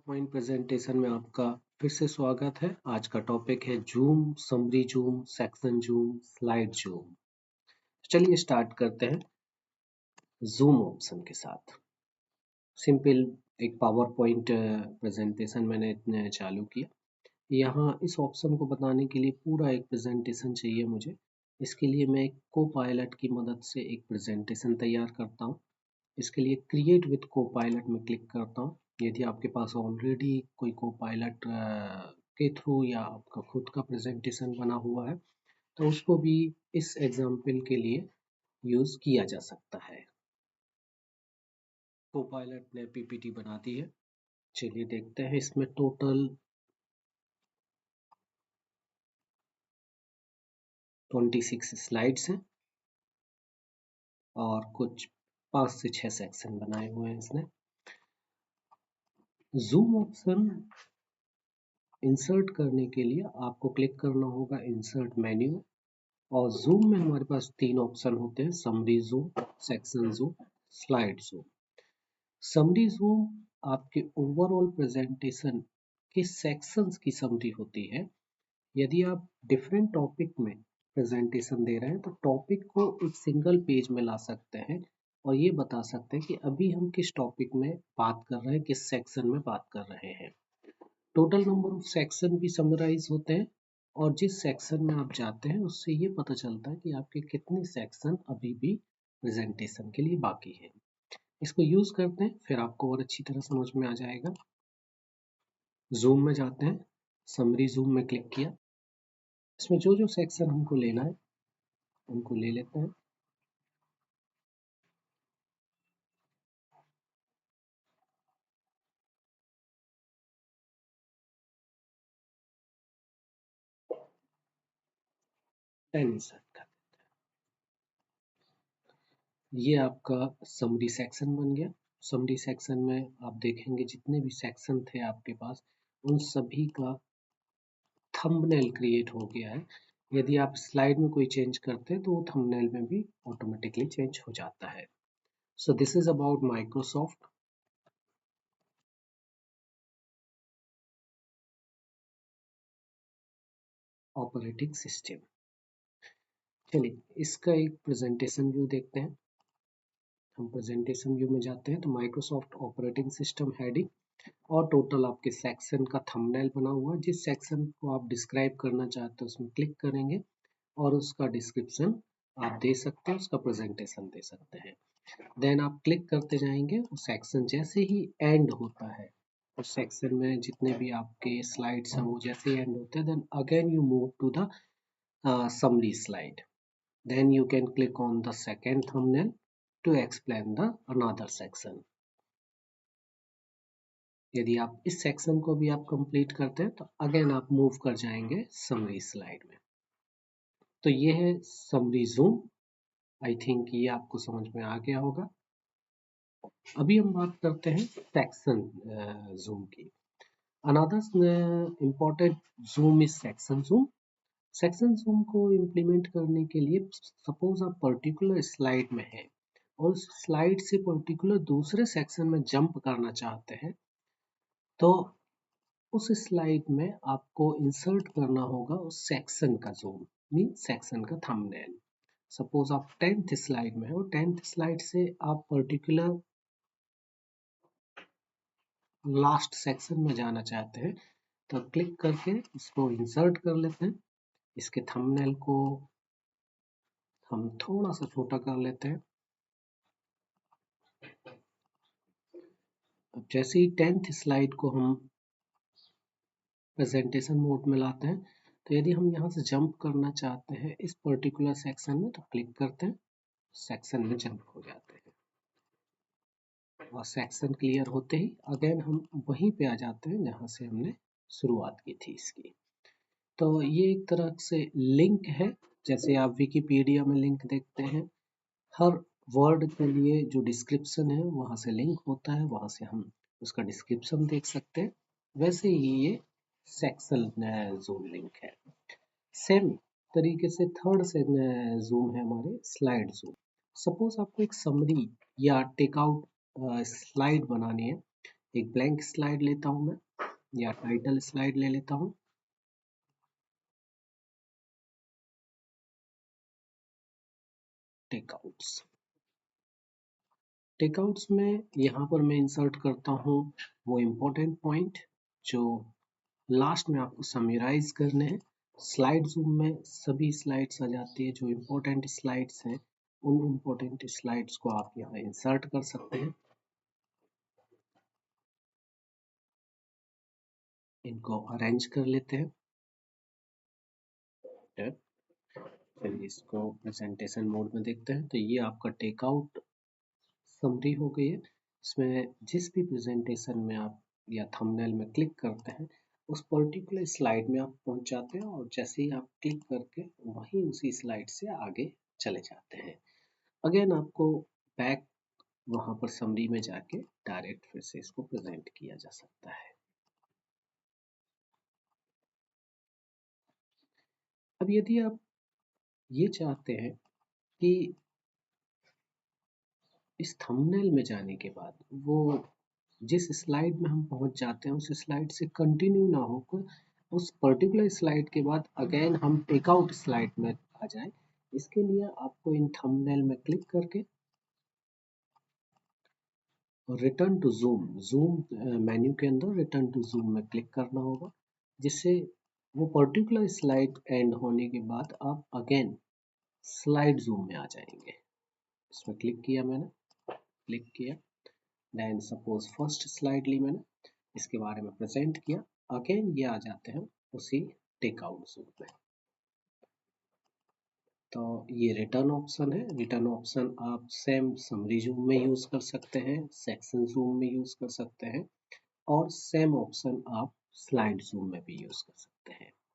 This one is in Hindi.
पॉइंट प्रेजेंटेशन में आपका फिर से स्वागत है। आज का टॉपिक है zoom, summary zoom, section zoom, slide zoom. चलिए स्टार्ट करते हैं जूम ऑप्शन के साथ। सिंपल एक पावर पॉइंट प्रेजेंटेशन मैंने चालू किया। यहाँ इस ऑप्शन को बताने के लिए पूरा एक प्रेजेंटेशन चाहिए मुझे। इसके लिए मैं एक को पायलट की मदद से एक प्रेजेंटेशन तैयार करता हूँ। इसके लिए क्रिएट विद को पायलट में क्लिक करता हूँ। यदि आपके पास ऑलरेडी कोई को पायलट के थ्रू या आपका खुद का प्रेजेंटेशन बना हुआ है तो उसको भी इस एग्जाम्पल के लिए यूज़ किया जा सकता है। को पायलट ने पीपीटी बना दी है। चलिए देखते हैं, इसमें टोटल 26 स्लाइड्स हैं और कुछ 5 से 6 सेक्शन बनाए हुए हैं इसने। जूम ऑप्शन इंसर्ट करने के लिए आपको क्लिक करना होगा इंसर्ट मेन्यू, और जूम में हमारे पास 3 ऑप्शन होते हैं, summary zoom, section zoom, slide zoom. Summary zoom आपके ओवरऑल प्रेजेंटेशन के सेक्शंस की समरी होती है। यदि आप डिफरेंट टॉपिक में प्रेजेंटेशन दे रहे हैं तो टॉपिक को एक सिंगल पेज में ला सकते हैं और ये बता सकते हैं कि अभी हम किस टॉपिक में बात कर रहे हैं, किस सेक्शन में बात कर रहे हैं। टोटल नंबर ऑफ सेक्शन भी समराइज होते हैं और जिस सेक्शन में आप जाते हैं उससे ये पता चलता है कि आपके कितने सेक्शन अभी भी प्रेजेंटेशन के लिए बाकी है। इसको यूज करते हैं, फिर आपको और अच्छी तरह समझ में आ जाएगा। जूम में जाते हैं, समरी जूम में क्लिक किया। इसमें जो जो सेक्शन हमको लेना है उनको ले लेते हैं। टेन इंसर्ट कर, ये आपका समरी सेक्शन बन गया। समरी सेक्शन में आप देखेंगे जितने भी सेक्शन थे आपके पास उन सभी का थंबनेल क्रिएट हो गया है। यदि आप स्लाइड में कोई चेंज करते हैं तो वो थंबनेल में भी ऑटोमेटिकली चेंज हो जाता है। So this is about Microsoft operating system. चलिए इसका एक प्रेजेंटेशन व्यू देखते हैं। हम प्रेजेंटेशन व्यू में जाते हैं तो माइक्रोसॉफ्ट ऑपरेटिंग सिस्टम हेडिंग और टोटल आपके सेक्शन का थंबनेल बना हुआ है। जिस सेक्शन को आप डिस्क्राइब करना चाहते हैं उसमें क्लिक करेंगे और उसका डिस्क्रिप्शन आप दे सकते हैं, उसका प्रेजेंटेशन दे सकते हैं। देन आप क्लिक करते जाएंगे, वो सेक्शन जैसे ही एंड होता है उस सेक्शन में जितने भी आपके स्लाइड्स हैं वो जैसे ही एंड होते हैं then again you move to the summary slide. Then you can click on the second thumbnail to explain the another section. यदि आप इस सेक्शन को भी आप कंप्लीट करते हैं तो अगेन आप मूव कर जाएंगे समरी स्लाइड में। तो ये है समरी जूम। आई थिंक ये आपको समझ में आ गया होगा। अभी हम बात करते हैं सेक्शन जूम की। Another important zoom is section zoom. Section zoom को इम्प्लीमेंट करने के लिए सपोज आप पर्टिकुलर स्लाइड में हैं और उस स्लाइड से पर्टिकुलर दूसरे सेक्शन में जंप करना चाहते हैं तो उस स्लाइड में आपको इंसर्ट करना होगा उस सेक्शन का जूम, मीन सेक्शन का थंबनेल। सपोज आप 10th स्लाइड में हो, 10th स्लाइड से आप पर्टिकुलर लास्ट सेक्शन में जाना चाहते हैं तो क्लिक करके इसको इंसर्ट कर लेते हैं। इसके थंबनेल को हम थोड़ा सा छोटा कर लेते हैं। अब जैसे ही 10th स्लाइड को हम प्रेजेंटेशन मोड में लाते हैं तो यदि हम यहाँ से जंप करना चाहते हैं इस पर्टिकुलर सेक्शन में तो क्लिक करते हैं, सेक्शन में जंप हो जाते हैं और सेक्शन क्लियर होते ही अगेन हम वहीं पे आ जाते हैं जहाँ से हमने शुरुआत की थी इसकी। तो ये एक तरह से लिंक है, जैसे आप विकिपीडिया में लिंक देखते हैं, हर वर्ड के लिए जो डिस्क्रिप्शन है वहाँ से लिंक होता है, वहाँ से हम उसका डिस्क्रिप्शन देख सकते हैं। वैसे ही ये सेक्शन जूम लिंक है। सेम तरीके से थर्ड से जूम है हमारे स्लाइड जूम। सपोज आपको एक समरी या टेकआउट स्लाइड बनानी है एक ब्लैंक स्लाइड लेता हूं मैं, या टाइटल स्लाइड ले लेता हूं। टेकआउट्स, टेकआउट्स में यहाँ पर मैं इंसर्ट करता हूँ वो इम्पोर्टेंट पॉइंट जो लास्ट में आपको समराइज करने हैं। स्लाइड जूम में सभी स्लाइड्स आ जाती है, जो इम्पोर्टेंट स्लाइड्स हैं उन इम्पोर्टेंट स्लाइड्स को आप यहाँ इंसर्ट कर सकते हैं। इनको अरेंज कर लेते हैं। फिर इसको प्रेजेंटेशन मोड में देखते हैं। तो ये आपका टेकआउट समरी हो गई है। इसमें जिस भी प्रेजेंटेशन में आप या थंबनेल में क्लिक करते हैं उस पर्टिकुलर स्लाइड में आप पहुंच जाते हैं, और जैसे ही आप क्लिक करके वहीं उसी स्लाइड से आगे चले जाते हैं। अगेन आपको बैक वहां पर समरी में जाके डायरेक्ट फिर से इसको प्रेजेंट किया जा सकता है। अब यदि आप ये चाहते हैं कि इस थंबनेल में जाने के बाद वो जिस स्लाइड में हम पहुंच जाते हैं उस स्लाइड से कंटिन्यू ना होकर उस पर्टिकुलर स्लाइड के बाद अगेन हम टेकआउट स्लाइड में आ जाए, इसके लिए आपको इन थंबनेल में क्लिक करके रिटर्न टू जूम, मेन्यू के अंदर रिटर्न टू जूम में क्लिक करना होगा, जिससे वो पर्टिकुलर स्लाइड एंड होने के बाद आप अगेन स्लाइड जूम में आ जाएंगे। इसमें क्लिक किया मैंने, क्लिक किया, देन सपोज फर्स्ट स्लाइड ली मैंने, इसके बारे में प्रेजेंट किया, अगेन ये आ जाते हैं उसी टेकआउट जूम में। तो ये रिटर्न ऑप्शन है। रिटर्न ऑप्शन आप सेम समरी जूम में यूज कर सकते हैं, सेक्शन जूम में यूज कर सकते हैं, और सेम ऑप्शन आप स्लाइड जूम में भी यूज कर सकते हैं।